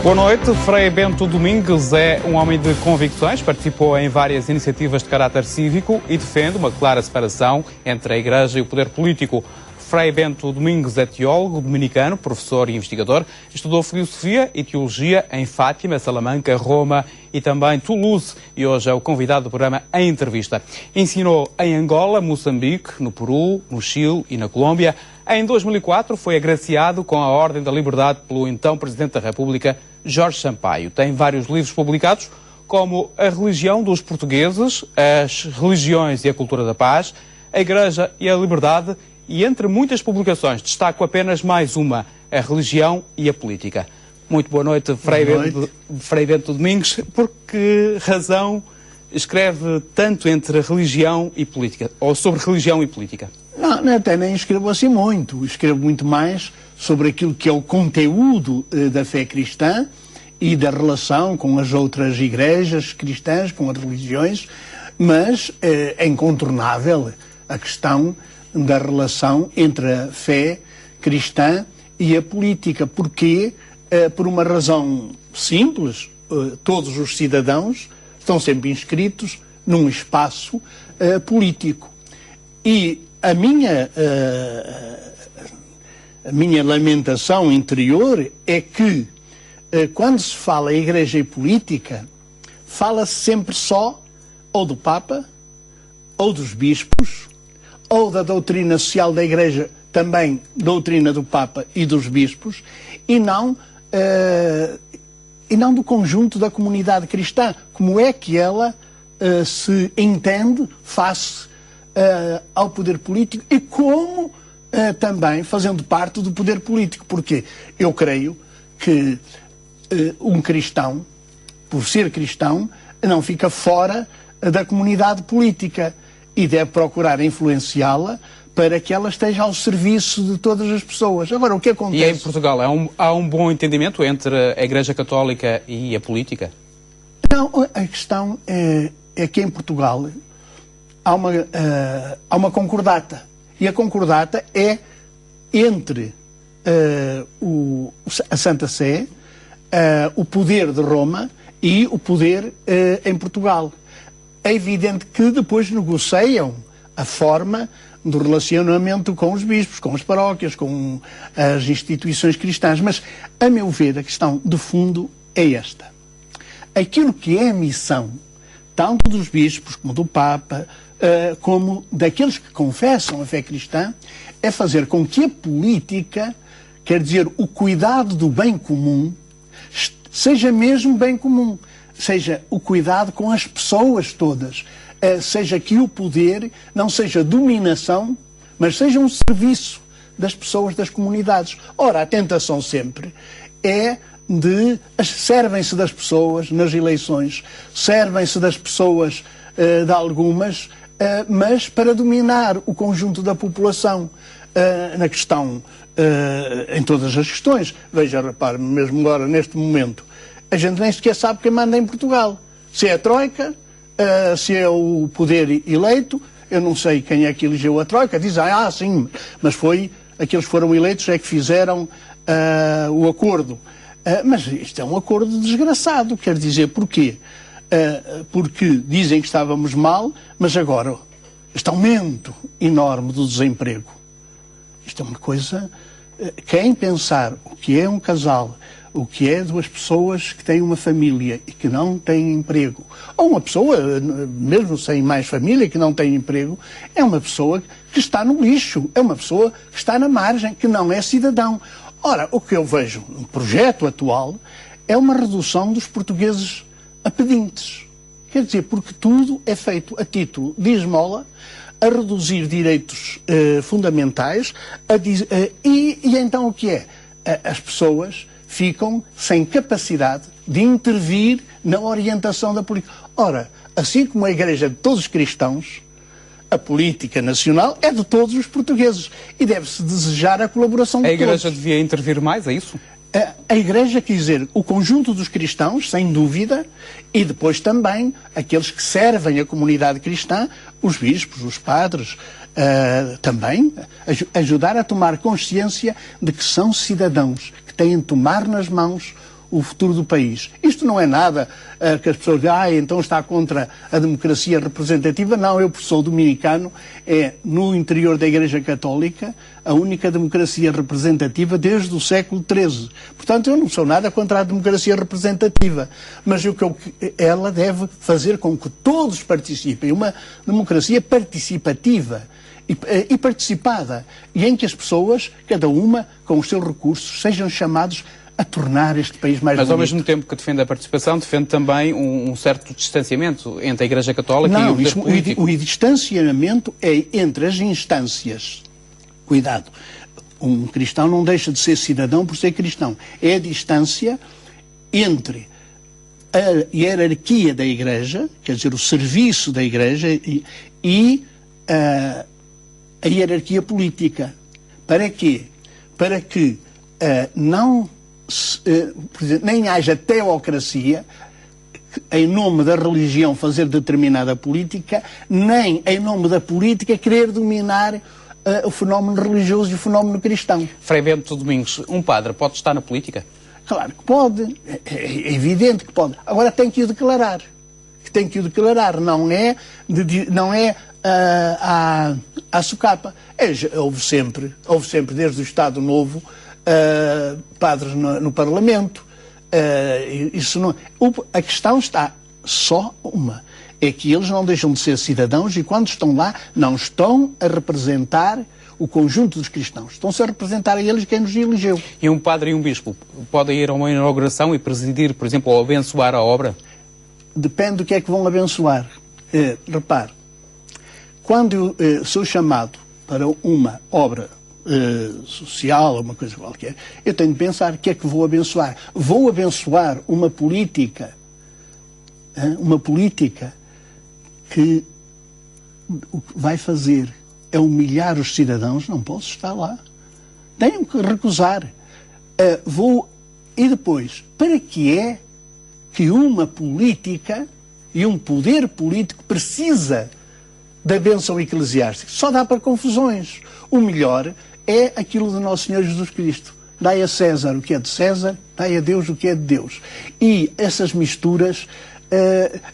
Boa noite. Frei Bento Domingues é um homem de convicções, participou em várias iniciativas de caráter cívico e defende uma clara separação entre a Igreja e o poder político. Frei Bento Domingues é teólogo dominicano, professor e investigador. Estudou filosofia e teologia em Fátima, Salamanca, Roma e também Toulouse. E hoje é o convidado do programa Em Entrevista. Ensinou em Angola, Moçambique, no Peru, no Chile e na Colômbia. Em 2004 foi agraciado com a Ordem da Liberdade pelo então Presidente da República, Jorge Sampaio. Tem vários livros publicados, como A Religião dos Portugueses, As Religiões e a Cultura da Paz, A Igreja e a Liberdade, e entre muitas publicações destaco apenas mais uma, A Religião e a Política. Muito boa noite, Frei Bento Domingues. Por que razão escreve tanto entre religião e política, ou sobre religião e política? Não, até nem escrevo assim muito. Escrevo muito mais sobre aquilo que é o conteúdo da fé cristã e da relação com as outras igrejas cristãs, com as religiões, mas é incontornável a questão da relação entre a fé cristã e a política. Porquê? Por uma razão simples. Todos os cidadãos estão sempre inscritos num espaço político. E a minha lamentação interior é que, quando se fala em igreja e política, fala-se sempre só ou do Papa, ou dos bispos, ou da doutrina social da igreja, também doutrina do Papa e dos bispos, e não do conjunto da comunidade cristã. Como é que ela se entende face ao poder político e como também fazendo parte do poder político, porque eu creio que um cristão, por ser cristão, não fica fora da comunidade política e deve procurar influenciá-la para que ela esteja ao serviço de todas as pessoas. Agora, o que acontece... E em Portugal há um bom entendimento entre a Igreja Católica e a política? Não, a questão é que em Portugal há uma concordata. E a concordata é entre a Santa Sé, o poder de Roma e o poder em Portugal. É evidente que depois negociam a forma do relacionamento com os bispos, com as paróquias, com as instituições cristãs. Mas, a meu ver, a questão de fundo é esta. Aquilo que é a missão, tanto dos bispos como do Papa, como daqueles que confessam a fé cristã, é fazer com que a política, quer dizer, o cuidado do bem comum, seja mesmo bem comum, seja o cuidado com as pessoas todas, seja que o poder não seja dominação, mas seja um serviço das pessoas, das comunidades. Ora, a tentação sempre é de servem-se das pessoas nas eleições, servem-se das pessoas de algumas, mas para dominar o conjunto da população na questão, em todas as questões. Veja, repare, mesmo agora, neste momento, a gente nem sequer sabe quem manda em Portugal. Se é a Troika, se é o poder eleito, eu não sei quem é que elegeu a Troika, dizem, sim, mas foi aqueles que foram eleitos é que fizeram o acordo. Mas isto é um acordo desgraçado, quer dizer, porquê? Porque dizem que estávamos mal, mas agora este aumento enorme do desemprego. Isto é uma coisa... Quem pensar o que é um casal, o que é duas pessoas que têm uma família e que não têm emprego, ou uma pessoa, mesmo sem mais família, que não tem emprego, é uma pessoa que está no lixo, é uma pessoa que está na margem, que não é cidadão. Ora, o que eu vejo no projeto atual é uma redução dos portugueses a pedintes. Quer dizer, porque tudo é feito a título de esmola, a reduzir direitos fundamentais, e então o que é? As pessoas ficam sem capacidade de intervir na orientação da política. Ora, assim como a Igreja de todos os cristãos, a política nacional é de todos os portugueses e deve-se desejar a colaboração de todos. A Igreja devia intervir mais, é isso? A Igreja, quer dizer, o conjunto dos cristãos, sem dúvida, e depois também aqueles que servem a comunidade cristã, os bispos, os padres, também ajudar a tomar consciência de que são cidadãos, que têm de tomar nas mãos o futuro do país. Isto não é nada que as pessoas dizem, então está contra a democracia representativa. Não, eu sou dominicano, é no interior da Igreja Católica a única democracia representativa desde o século XIII. Portanto, eu não sou nada contra a democracia representativa, mas ela deve fazer com que todos participem, uma democracia participativa e participada, e em que as pessoas, cada uma com os seus recursos, sejam chamados a tornar este país mais bonito. Mas ao mesmo tempo que defende a participação, defende também um certo distanciamento entre a Igreja Católica e o poder político. O distanciamento é entre as instâncias. Cuidado, um cristão não deixa de ser cidadão por ser cristão. É a distância entre a hierarquia da Igreja, quer dizer, o serviço da Igreja, e a hierarquia política. Para quê? Para que por exemplo, nem haja teocracia, em nome da religião fazer determinada política, nem em nome da política querer dominar o fenómeno religioso e o fenómeno cristão. Frei Bento Domingos, um padre pode estar na política? Claro que pode, é evidente que pode. Agora tem que o declarar. Tem que o declarar, não é à socapa. Houve sempre, desde o Estado Novo, padres no Parlamento. Isso não, a questão está só uma. É que eles não deixam de ser cidadãos e quando estão lá não estão a representar o conjunto dos cristãos. Estão-se a representar a eles quem nos elegeu. E um padre e um bispo podem ir a uma inauguração e presidir, por exemplo, ou abençoar a obra? Depende do que é que vão abençoar. Repare, quando eu sou chamado para uma obra social, uma coisa qualquer, eu tenho de pensar o que é que vou abençoar. Vou abençoar uma política que o que vai fazer é humilhar os cidadãos. Não posso estar lá. Tenho que recusar. E depois, para que é que uma política e um poder político precisa da bênção eclesiástica? Só dá para confusões. O melhor é aquilo do nosso Senhor Jesus Cristo. Dai a César o que é de César, dai a Deus o que é de Deus. E essas misturas,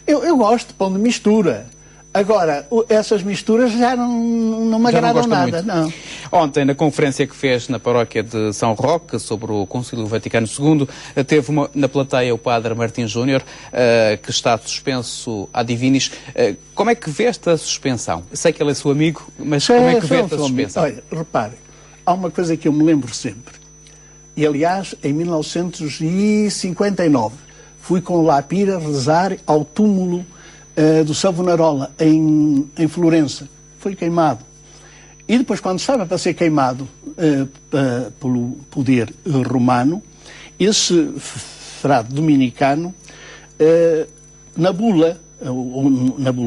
eu gosto de pão de mistura. Agora, essas misturas já não me agradam nada. Não. Ontem, na conferência que fez na paróquia de São Roque sobre o Concílio Vaticano II, teve na plateia o padre Martim Júnior, que está suspenso ad divinis. Como é que vê esta suspensão? Sei que ele é seu amigo, mas como é que vê esta suspensão? Olha, repare, há uma coisa que eu me lembro sempre. E, aliás, em 1959, fui com o Lapira rezar ao túmulo do Savonarola, em Florença. Foi queimado. E depois, quando estava para ser queimado pelo poder romano, esse frade dominicano,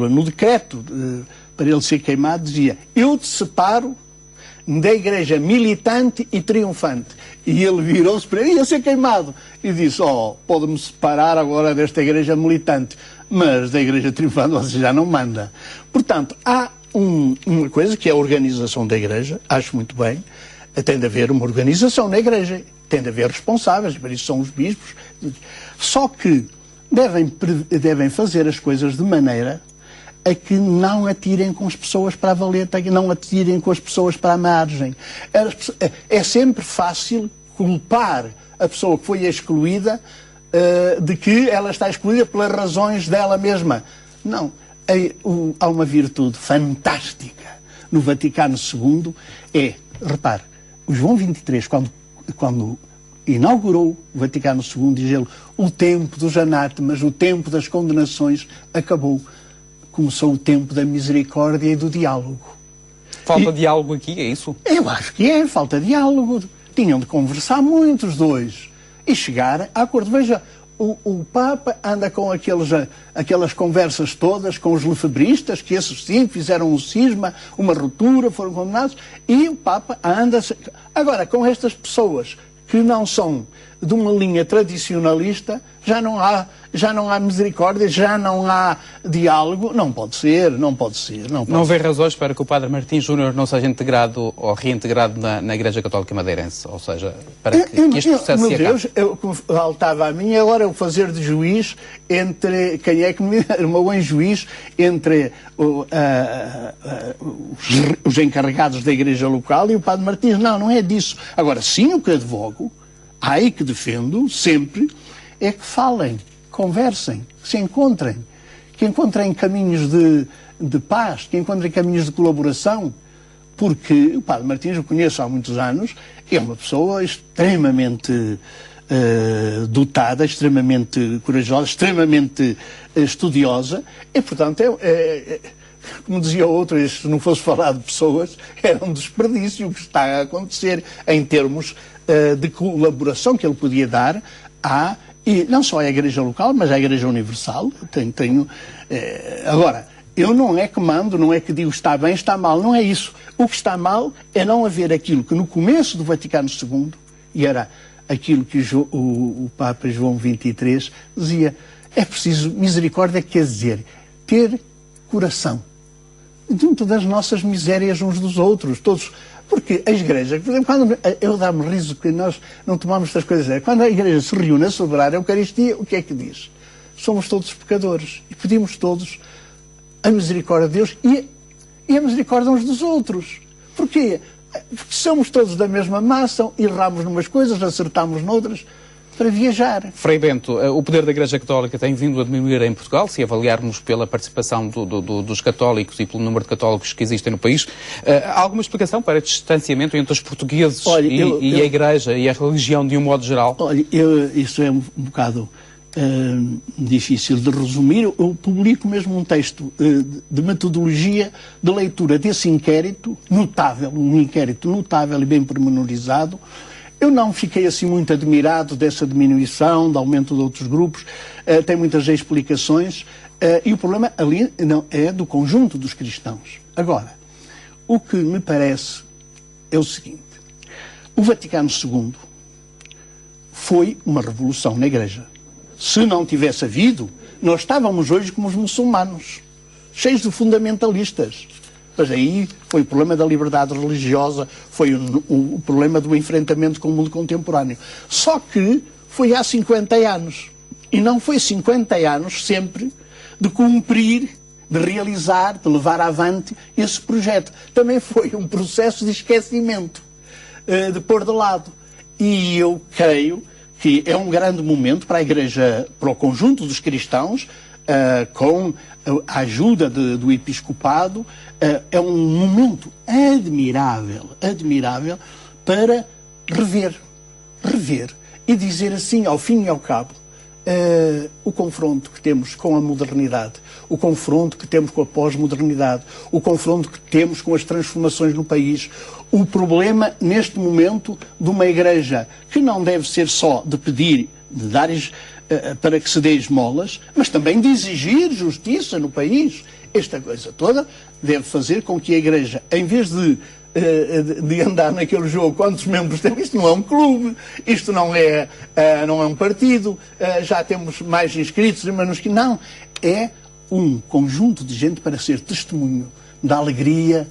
no decreto para ele ser queimado, dizia: eu te separo da igreja militante e triunfante. E ele virou-se para ele e ia ser queimado. E disse: pode-me separar agora desta igreja militante, mas da igreja triunfante você já não manda. Portanto, há uma coisa que é a organização da igreja, acho muito bem. Tem de haver uma organização na igreja, tem de haver responsáveis, por isso são os bispos. Só que devem fazer as coisas de maneira a que não atirem com as pessoas para a valeta, que não atirem com as pessoas para a margem. É sempre fácil culpar a pessoa que foi excluída de que ela está excluída pelas razões dela mesma. Não. Há uma virtude fantástica no Vaticano II, repare, o João XXIII, quando inaugurou o Vaticano II, diz ele: o tempo dos anátemas, o tempo das condenações acabou. Começou o tempo da misericórdia e do diálogo. Falta diálogo aqui, é isso? Eu acho que é, falta diálogo. Tinham de conversar muito os dois e chegar a acordo. Veja, o Papa anda com aquelas conversas todas com os lefebristas, que esses sim fizeram um cisma, uma ruptura, foram condenados, e o Papa anda... Agora, com estas pessoas que não são de uma linha tradicionalista, já não há já não há misericórdia, já não há diálogo. Não pode ser, não pode ser. Não vê razões para que o Padre Martins Júnior não seja integrado ou reintegrado na Igreja Católica Madeirense? Ou seja, para que este processo se acabe? Meu Deus, faltava a mim agora eu fazer de juiz entre quem é que me armou em juiz entre os encarregados da Igreja local e o Padre Martins. Não é disso. Agora, sim, o que advogo, aí que defendo sempre, é que falem, conversem, se encontrem, que encontrem caminhos de paz, que encontrem caminhos de colaboração, porque o Padre Martins, eu conheço há muitos anos, é uma pessoa extremamente dotada, extremamente corajosa, extremamente estudiosa, e portanto, como dizia outro, se não fosse falar de pessoas, era um desperdício o que está a acontecer em termos de colaboração que ele podia dar e não só à Igreja local, mas à Igreja Universal. Agora, eu não é que mando, não é que digo está bem, está mal, não é isso. O que está mal é não haver aquilo que no começo do Vaticano II, e era aquilo que o Papa João XXIII dizia, é preciso misericórdia, quer dizer, ter coração, junto das nossas misérias uns dos outros, todos. Porque as igrejas, por exemplo, quando eu dá-me riso que nós não tomamos estas coisas, quando a igreja se reúne a celebrar a Eucaristia, o que é que diz? Somos todos pecadores e pedimos todos a misericórdia de Deus e a misericórdia uns dos outros. Porquê? Porque somos todos da mesma massa, erramos numas coisas, acertamos noutras, para viajar. Frei Bento, o poder da Igreja Católica tem vindo a diminuir em Portugal, se avaliarmos pela participação dos católicos e pelo número de católicos que existem no país. Há alguma explicação para este distanciamento entre os portugueses e a Igreja e a religião de um modo geral? Olha, isso é um bocado difícil de resumir. Eu publico mesmo um texto de metodologia de leitura desse inquérito notável, um inquérito notável e bem pormenorizado. Eu não fiquei assim muito admirado dessa diminuição, do aumento de outros grupos, tem muitas explicações, e o problema ali não é do conjunto dos cristãos. Agora, o que me parece é o seguinte: o Vaticano II foi uma revolução na Igreja. Se não tivesse havido, nós estávamos hoje como os muçulmanos, cheios de fundamentalistas. Mas aí foi o problema da liberdade religiosa, foi o problema do enfrentamento com o mundo contemporâneo. Só que foi há 50 anos. E não foi 50 anos sempre de cumprir, de realizar, de levar avante esse projeto. Também foi um processo de esquecimento, de pôr de lado. E eu creio que é um grande momento para a Igreja, para o conjunto dos cristãos, com a ajuda do episcopado, é um momento admirável para rever e dizer assim, ao fim e ao cabo, o confronto que temos com a modernidade, o confronto que temos com a pós-modernidade, o confronto que temos com as transformações no país, o problema neste momento de uma Igreja que não deve ser só de pedir, de dar para que se dê esmolas, mas também de exigir justiça no país. Esta coisa toda deve fazer com que a Igreja, em vez de andar naquele jogo, quantos membros tem, isto não é um clube, isto não é um partido, já temos mais inscritos, menos que não, é um conjunto de gente para ser testemunho da alegria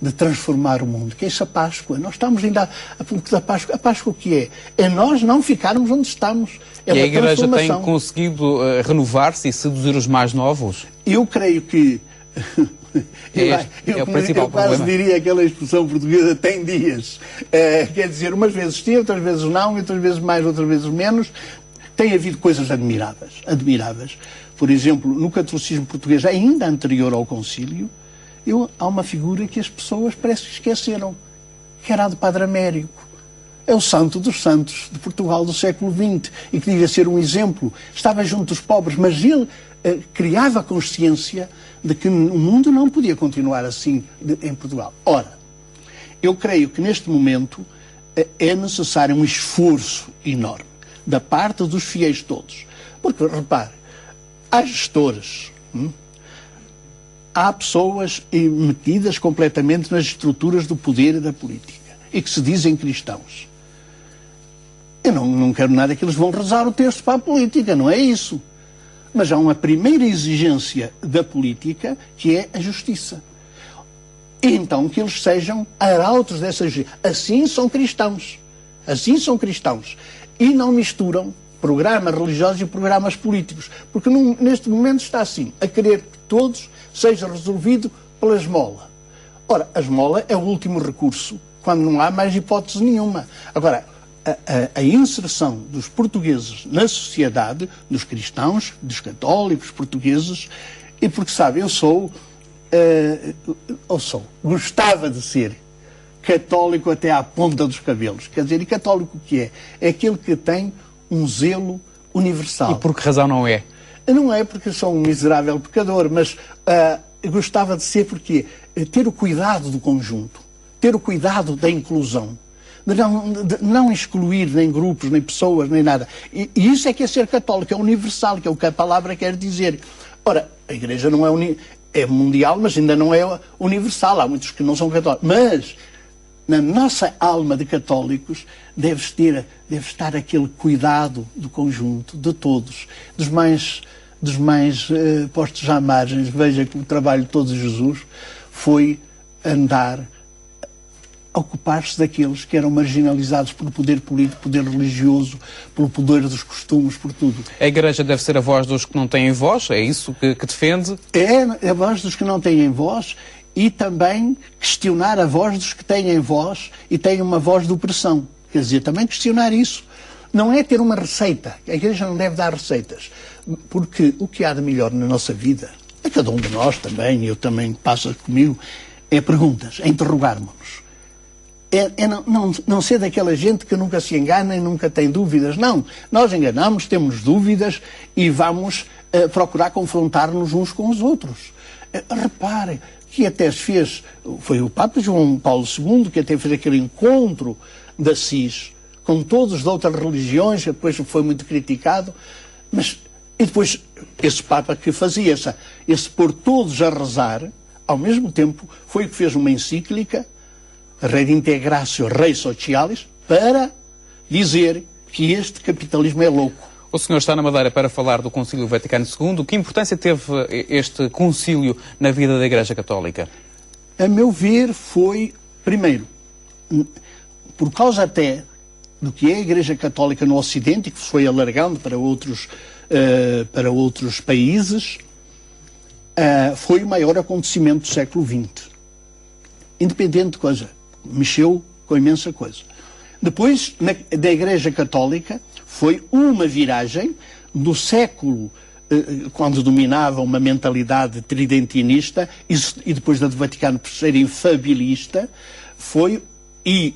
de transformar o mundo, que é isso a Páscoa. Nós estamos ainda a pouco da Páscoa. A Páscoa o que é? É nós não ficarmos onde estamos. É e a Igreja tem conseguido renovar-se e seduzir os mais novos? Eu creio que... é o principal eu quase problema. Diria aquela expressão portuguesa, tem dias. Quer dizer, umas vezes sim, outras vezes não, outras vezes mais, outras vezes menos. Tem havido coisas admiráveis. Por exemplo, no catolicismo português, ainda anterior ao concílio, há uma figura que as pessoas parece que esqueceram, que era a do Padre Américo. É o santo dos santos de Portugal do século XX e que devia ser um exemplo. Estava junto dos pobres, mas ele criava consciência de que o mundo não podia continuar assim em Portugal. Ora, eu creio que neste momento é necessário um esforço enorme da parte dos fiéis todos. Porque, repare, há gestores, há pessoas metidas completamente nas estruturas do poder e da política e que se dizem cristãos. Eu não quero nada que eles vão rezar o texto para a política, não é isso. mas há uma primeira exigência da política, que é a justiça. E então que eles sejam arautos dessa justiça. Assim são cristãos. Assim são cristãos. E não misturam programas religiosos e programas políticos. Porque neste momento está assim, a querer que todos seja resolvido pela esmola. Ora, a esmola é o último recurso, quando não há mais hipótese nenhuma. Agora, a inserção dos portugueses na sociedade, dos cristãos, dos católicos portugueses, e porque, sabe, gostava de ser católico até à ponta dos cabelos. Quer dizer, e católico o que é? É aquele que tem um zelo universal. E por que razão não é? Não é porque eu sou um miserável pecador, mas gostava de ser porque ter o cuidado do conjunto, ter o cuidado da inclusão, de não excluir nem grupos, nem pessoas, nem nada. E isso é que é ser católico, é universal, que é o que a palavra quer dizer. Ora, a Igreja não é mundial, mas ainda não é universal. Há muitos que não são católicos. Mas na nossa alma de católicos deve estar aquele cuidado do conjunto, de todos, dos mais postos à margem. Veja que o trabalho de todo Jesus foi ocupar-se daqueles que eram marginalizados pelo poder político, poder religioso, pelo poder dos costumes, por tudo. A Igreja deve ser a voz dos que não têm voz? É isso que defende? É a voz dos que não têm voz e também questionar a voz dos que têm voz e têm uma voz de opressão. Quer dizer, também questionar isso. Não é ter uma receita. A Igreja não deve dar receitas. Porque o que há de melhor na nossa vida, a cada um de nós também, eu também passa comigo, é perguntas, é interrogarmos-nos. Não ser daquela gente que nunca se engana e nunca tem dúvidas. Não, nós enganamos, temos dúvidas e vamos procurar confrontar-nos uns com os outros. Repare que até se fez, foi o Papa João Paulo II que até fez aquele encontro de Assis com todos de outras religiões, que depois foi muito criticado, e depois esse Papa que fazia esse pôr todos a rezar, ao mesmo tempo foi o que fez uma encíclica, Redintegratio Rei Socialis, para dizer que este capitalismo é louco. O senhor está na Madeira para falar do Concílio Vaticano II. Que importância teve este concílio na vida da Igreja Católica? A meu ver foi, primeiro, por causa até do que é a Igreja Católica no Ocidente, que foi alargando para outros países, foi o maior acontecimento do século XX. Independente de coisa, mexeu com imensa coisa. Depois, da Igreja Católica, foi uma viragem do século, quando dominava uma mentalidade tridentinista, e depois da do Vaticano III infabilista, e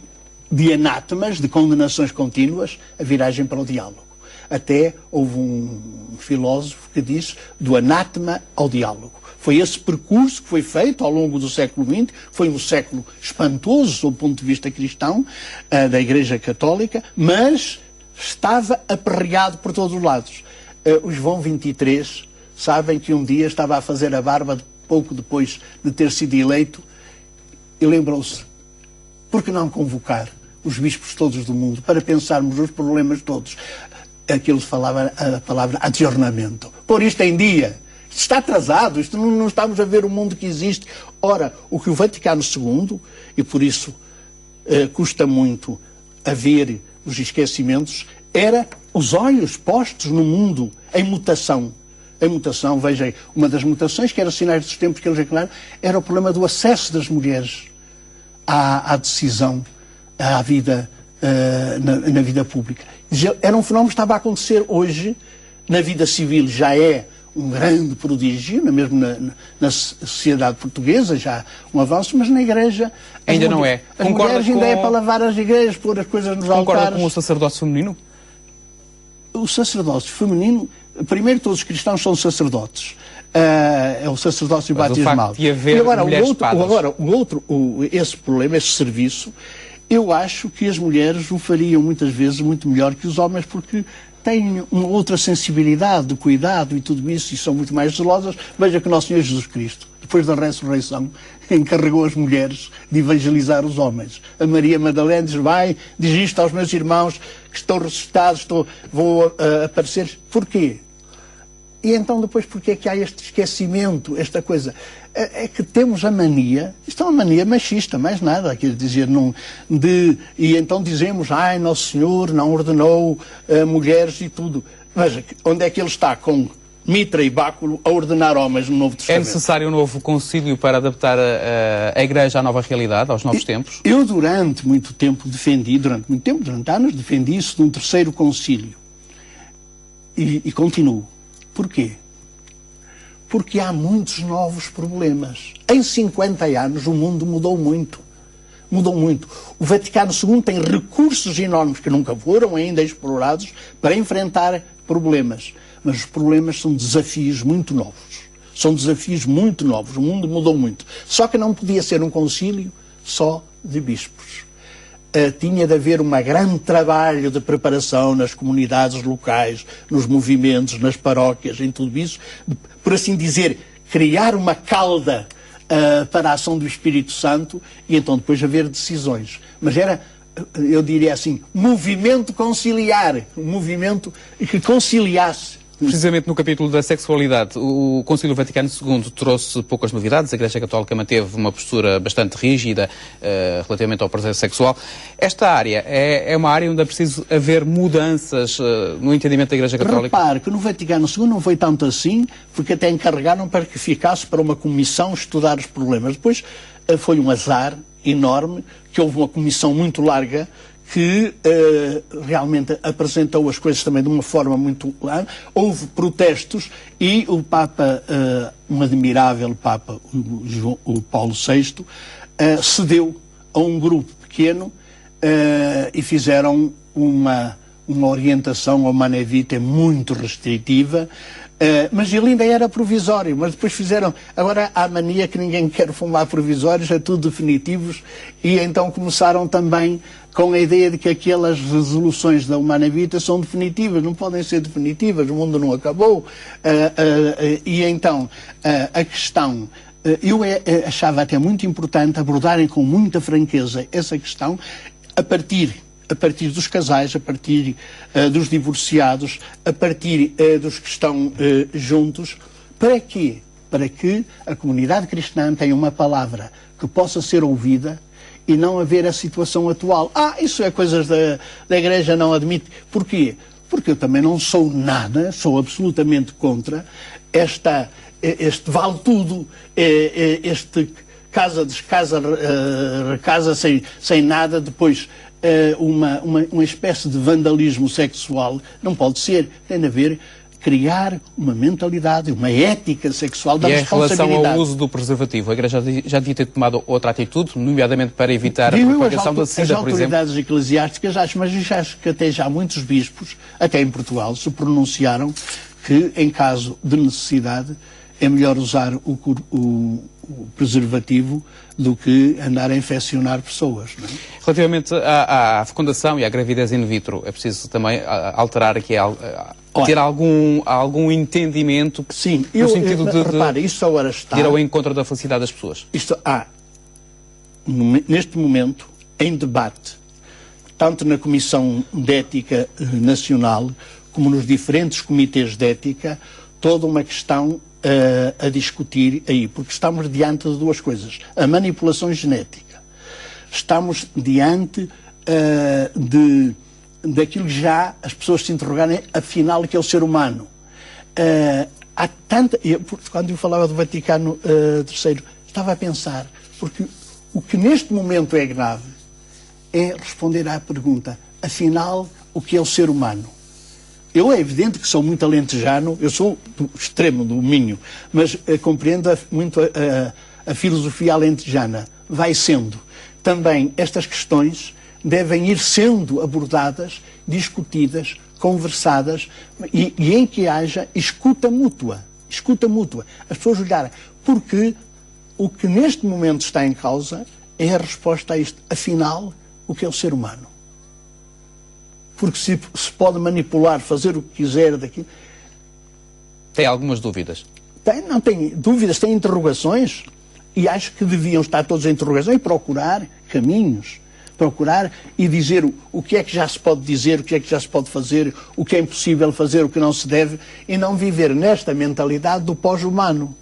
de anátemas, de condenações contínuas, a viragem para o diálogo. Até houve um filósofo que disse do anátema ao diálogo. Foi esse percurso que foi feito ao longo do século XX, foi um século espantoso, sob o ponto de vista cristão, da Igreja Católica, mas estava aperreado por todos os lados. O João XXIII sabem que um dia estava a fazer a barba, pouco depois de ter sido eleito, e lembrou-se, por que não convocar os bispos todos do mundo para pensarmos os problemas todos? Aquilo falava a palavra adjornamento. Pôr isto em dia. Isto está atrasado, isto não estamos a ver o mundo que existe. Ora, o que o Vaticano II, e por isso custa muito haver os esquecimentos, era os olhos postos no mundo em mutação. Em mutação, vejam, uma das mutações que era sinais dos tempos que eles declararam era o problema do acesso das mulheres à decisão, à vida, na vida pública. Era um fenómeno que estava a acontecer hoje, na vida civil já é um grande prodígio, mesmo na sociedade portuguesa, já um avanço, mas na Igreja... Ainda não é. As mulheres ainda é para lavar as igrejas, pôr as coisas nos altares. Concorda com o sacerdócio feminino? O sacerdócio feminino, primeiro todos os cristãos são sacerdotes. É o sacerdócio batismal. E agora, esse problema, esse serviço, eu acho que as mulheres o fariam muitas vezes muito melhor que os homens, porque têm uma outra sensibilidade de cuidado e tudo isso, e são muito mais zelosas. Veja que o nosso Senhor Jesus Cristo, depois da ressurreição, encarregou as mulheres de evangelizar os homens. A Maria Madalena diz, diz isto aos meus irmãos que estão ressuscitados, vou aparecer. Porquê? E então depois porque é que há este esquecimento, esta coisa? É que temos a mania, isto é uma mania machista, mais nada, quer dizer, e então dizemos, ai, Nosso Senhor não ordenou mulheres e tudo. Veja, onde é que ele está com Mitra e Báculo a ordenar homens no Novo Testamento? É necessário um novo concílio para adaptar a Igreja à nova realidade, aos novos tempos? Eu durante muito tempo, durante anos, defendi isso de um terceiro concílio. E continuo. Porquê? Porque há muitos novos problemas. Em 50 anos o mundo mudou muito. Mudou muito. O Vaticano II tem recursos enormes que nunca foram ainda explorados para enfrentar problemas. Mas os problemas são desafios muito novos. São desafios muito novos. O mundo mudou muito. Só que não podia ser um concílio só de bispos. Tinha de haver um grande trabalho de preparação nas comunidades locais, nos movimentos, nas paróquias, em tudo isso, por assim dizer, criar uma cauda para a ação do Espírito Santo e então depois haver decisões. Mas era, eu diria assim, movimento conciliar, um movimento que conciliasse. Precisamente no capítulo da sexualidade, o Concílio Vaticano II trouxe poucas novidades. A Igreja Católica manteve uma postura bastante rígida relativamente ao prazer sexual. Esta área é uma área onde é preciso haver mudanças no entendimento da Igreja Católica? Repare que no Vaticano II não foi tanto assim, porque até encarregaram para que ficasse para uma comissão estudar os problemas. Depois foi um azar enorme, que houve uma comissão muito larga, que realmente apresentou as coisas também de uma forma muito... Houve protestos e o Papa, um admirável Papa, o Paulo VI, cedeu a um grupo pequeno e fizeram uma orientação ao Humanae Vitae muito restritiva, mas ele ainda era provisório, mas depois fizeram... Agora há a mania que ninguém quer fumar provisórios, é tudo definitivos, e então começaram também com a ideia de que aquelas resoluções da Humanae Vitae são definitivas, não podem ser definitivas, o mundo não acabou, e então a questão... Eu achava até muito importante abordarem com muita franqueza essa questão a partir dos casais, a partir dos divorciados, a partir dos que estão juntos. Para quê? Para que a comunidade cristã tenha uma palavra que possa ser ouvida e não haver a situação atual. Isso é coisas da Igreja, não admite. Porquê? Porque eu também não sou nada, sou absolutamente contra este vale tudo, este casa, descasa, recasa sem nada, depois uma espécie de vandalismo sexual. Não pode ser. Tem de haver, criar uma mentalidade, uma ética sexual da responsabilidade. E em relação ao uso do preservativo, a Igreja já devia ter tomado outra atitude, nomeadamente para evitar a propagação da SIDA, por exemplo? As autoridades eclesiásticas, mas acho que até já muitos bispos, até em Portugal, se pronunciaram que, em caso de necessidade, é melhor usar o preservativo do que andar a infeccionar pessoas. Não é? Relativamente à fecundação e à gravidez in vitro, é preciso também alterar aqui, ter algum entendimento, sim, no sentido repare, isso agora está... ir ao encontro da felicidade das pessoas. Isto há, neste momento, em debate, tanto na Comissão de Ética Nacional, como nos diferentes comitês de ética, toda uma questão a discutir aí, porque estamos diante de duas coisas. A manipulação genética. Estamos diante daquilo que já as pessoas se interrogarem, afinal, que é o ser humano. Há tanta... Quando eu falava do Vaticano III, estava a pensar, porque o que neste momento é grave é responder à pergunta, afinal, o que é o ser humano? Eu é evidente que sou muito alentejano, eu sou do extremo do Minho, mas compreendo muito a filosofia alentejana. Vai sendo. Também estas questões devem ir sendo abordadas, discutidas, conversadas e em que haja escuta mútua. Escuta mútua. As pessoas olharem. Porque o que neste momento está em causa é a resposta a isto. Afinal, o que é o ser humano? Porque se pode manipular, fazer o que quiser daquilo... Tem algumas dúvidas? Não tem dúvidas, tem interrogações. E acho que deviam estar todos em interrogação e procurar caminhos procurar e dizer o que é que já se pode dizer, o que é que já se pode fazer, o que é impossível fazer, o que não se deve, e não viver nesta mentalidade do pós-humano.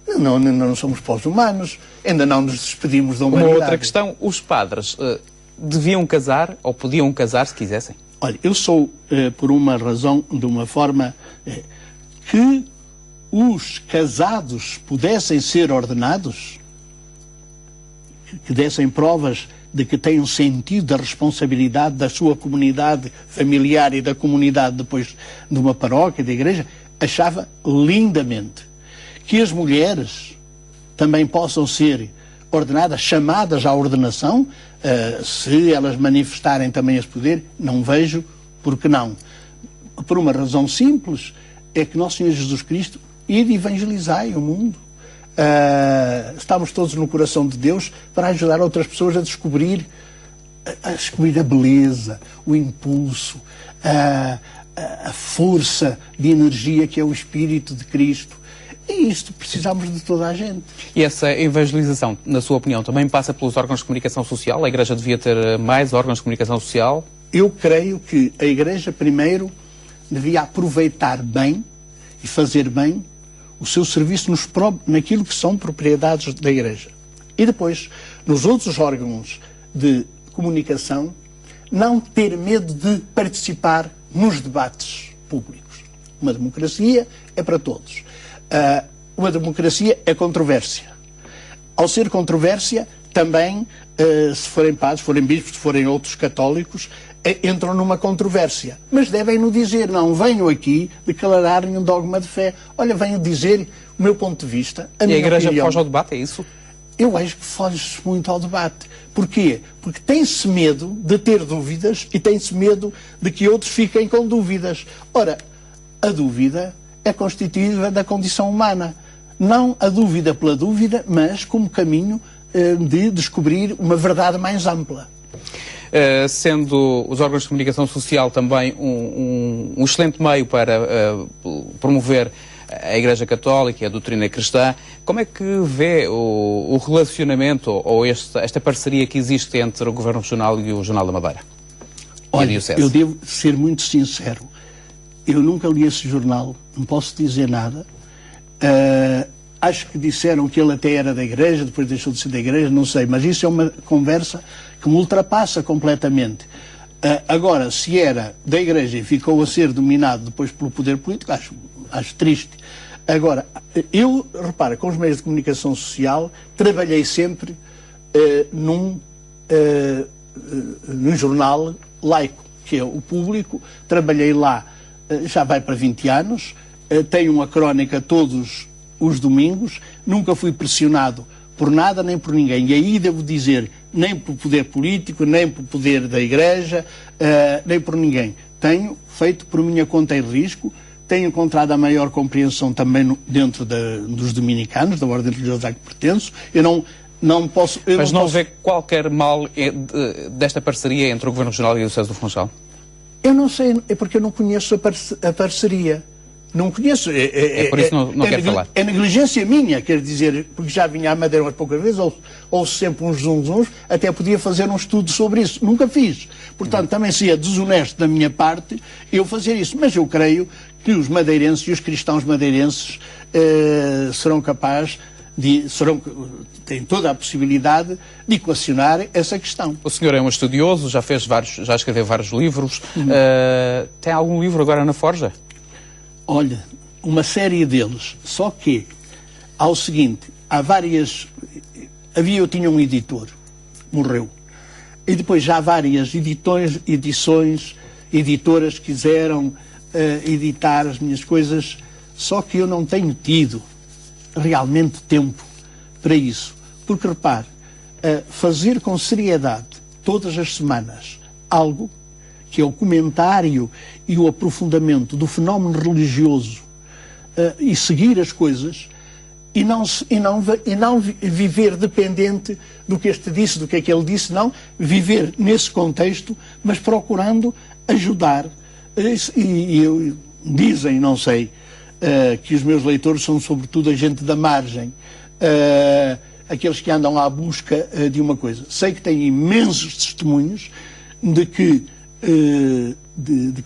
Não somos pós-humanos, ainda não nos despedimos da humanidade. Uma outra questão, os padres deviam casar ou podiam casar se quisessem? Olha, eu sou, por uma razão, de uma forma, que os casados pudessem ser ordenados, que dessem provas de que têm um sentido da responsabilidade da sua comunidade familiar e da comunidade depois de uma paróquia, da igreja, achava lindamente. Que as mulheres também possam ser ordenadas, chamadas à ordenação, se elas manifestarem também esse poder, não vejo por que não. Por uma razão simples, é que Nosso Senhor Jesus Cristo ide evangelizai o mundo. Estamos todos no coração de Deus para ajudar outras pessoas a descobrir a beleza, o impulso, a força de energia que é o Espírito de Cristo. E isto precisamos de toda a gente. E essa evangelização, na sua opinião, também passa pelos órgãos de comunicação social? A Igreja devia ter mais órgãos de comunicação social? Eu creio que a Igreja, primeiro, devia aproveitar bem e fazer bem o seu serviço naquilo que são propriedades da Igreja. E depois, nos outros órgãos de comunicação, não ter medo de participar nos debates públicos. Uma democracia é para todos. Uma democracia é controvérsia. Ao ser controvérsia, também, se forem padres, se forem bispos, se forem outros católicos, entram numa controvérsia. Mas devem-no dizer, não venham aqui declararem um dogma de fé. Olha, venham dizer o meu ponto de vista, a minha opinião. E a Igreja foge ao debate, é isso? Eu acho que foge muito ao debate. Porquê? Porque tem-se medo de ter dúvidas e tem-se medo de que outros fiquem com dúvidas. Ora, a dúvida é constitutiva da condição humana. Não a dúvida pela dúvida, mas como caminho de descobrir uma verdade mais ampla. Sendo os órgãos de comunicação social também um excelente meio para promover a Igreja Católica e a doutrina cristã, como é que vê o relacionamento ou esta parceria que existe entre o Governo Regional e o Jornal da Madeira? Olha, eu devo ser muito sincero. Eu nunca li esse jornal, não posso dizer nada. Acho que disseram que ele até era da Igreja, depois deixou de ser da Igreja, não sei. Mas isso é uma conversa que me ultrapassa completamente. Agora, se era da Igreja e ficou a ser dominado depois pelo poder político, acho triste. Agora, eu, repara, com os meios de comunicação social, trabalhei sempre num jornal laico, que é o Público. Trabalhei lá, já vai para 20 anos, tenho uma crónica todos os domingos, nunca fui pressionado por nada nem por ninguém. E aí devo dizer, nem por poder político, nem por poder da Igreja, nem por ninguém. Tenho feito por minha conta e risco, tenho encontrado a maior compreensão também dentro dos dominicanos, da ordem religiosa a que pertenço. Eu não posso... Mas não vê qualquer mal desta parceria entre o Governo Regional e o Diocese do Funchal? Eu não sei, é porque eu não conheço a parceria. Não conheço. Por isso não quero falar. É negligência minha, quer dizer, porque já vinha à Madeira umas poucas vezes, ou sempre uns zunzuns, até podia fazer um estudo sobre isso. Nunca fiz. Portanto, também seria desonesto da minha parte eu fazer isso. Mas eu creio que os madeirenses e os cristãos madeirenses serão capazes têm toda a possibilidade de equacionar essa questão. O senhor é um estudioso, já escreveu vários livros. Tem algum livro agora na forja? Olha, uma série deles, só que, ao seguinte, eu tinha um editor, morreu, e depois já várias editoras quiseram editar as minhas coisas, só que eu não tenho tido realmente tempo para isso, porque repare, fazer com seriedade, todas as semanas, algo que é o comentário e o aprofundamento do fenómeno religioso e seguir as coisas e não viver dependente do que este disse, do que aquele disse, não, viver nesse contexto, mas procurando ajudar. Dizem, não sei, que os meus leitores são sobretudo a gente da margem, aqueles que andam à busca de uma coisa. Sei que tem imensos testemunhos de que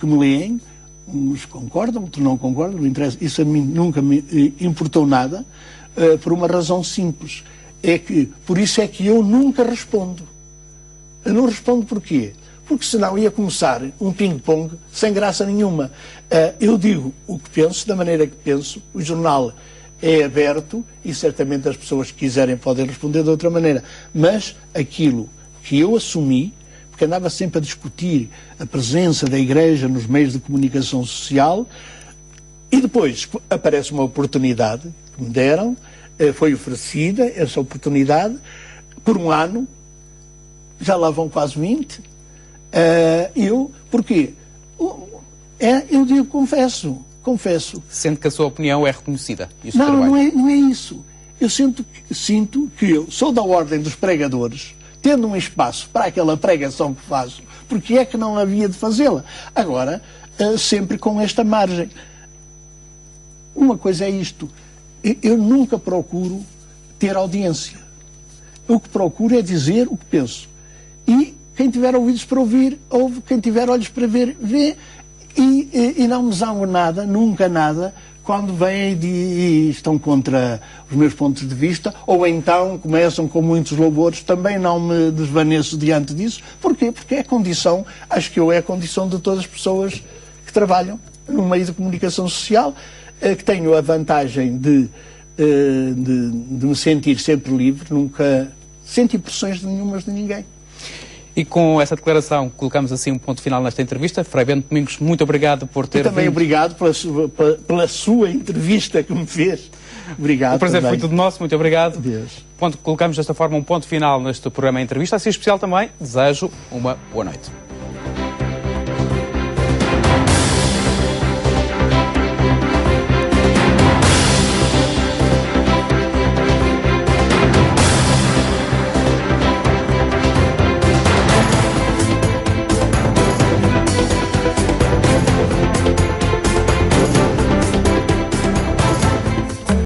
me leem, uns concordam, outros não concordam, não interessa. Isso a mim nunca me importou nada, por uma razão simples. Por isso é que eu nunca respondo. Eu não respondo porquê? Porque senão ia começar um ping-pong sem graça nenhuma. Eu digo o que penso, da maneira que penso, o jornal é aberto e certamente as pessoas que quiserem podem responder de outra maneira. Mas aquilo que eu assumi, porque andava sempre a discutir a presença da Igreja nos meios de comunicação social, e depois aparece uma oportunidade que me deram, foi oferecida essa oportunidade, por um ano, já lá vão quase 20, porquê? Eu digo, confesso. Sente que a sua opinião é reconhecida? Não é isso. Eu sinto que eu sou da ordem dos pregadores, tendo um espaço para aquela pregação que faço, porque é que não havia de fazê-la? Agora, sempre com esta margem. Uma coisa é isto, eu nunca procuro ter audiência. O que procuro é dizer o que penso. E quem tiver ouvidos para ouvir, ouve. Quem tiver olhos para ver, vê. E não me zango nada, nunca nada, quando vêm e estão contra os meus pontos de vista, ou então começam com muitos louvores, também não me desvaneço diante disso. Porquê? Porque é a condição, acho que é a condição de todas as pessoas que trabalham no meio de comunicação social, que tenho a vantagem de me sentir sempre livre, nunca senti pressões nenhumas de ninguém. E com essa declaração colocamos assim um ponto final nesta entrevista. Frei Bento Domingos, muito obrigado por ter vindo. Também obrigado pela sua entrevista que me fez. Obrigado. O prazer foi todo nosso, muito obrigado. Deus. Colocamos desta forma um ponto final neste programa de entrevista. Assim especial também, desejo uma boa noite.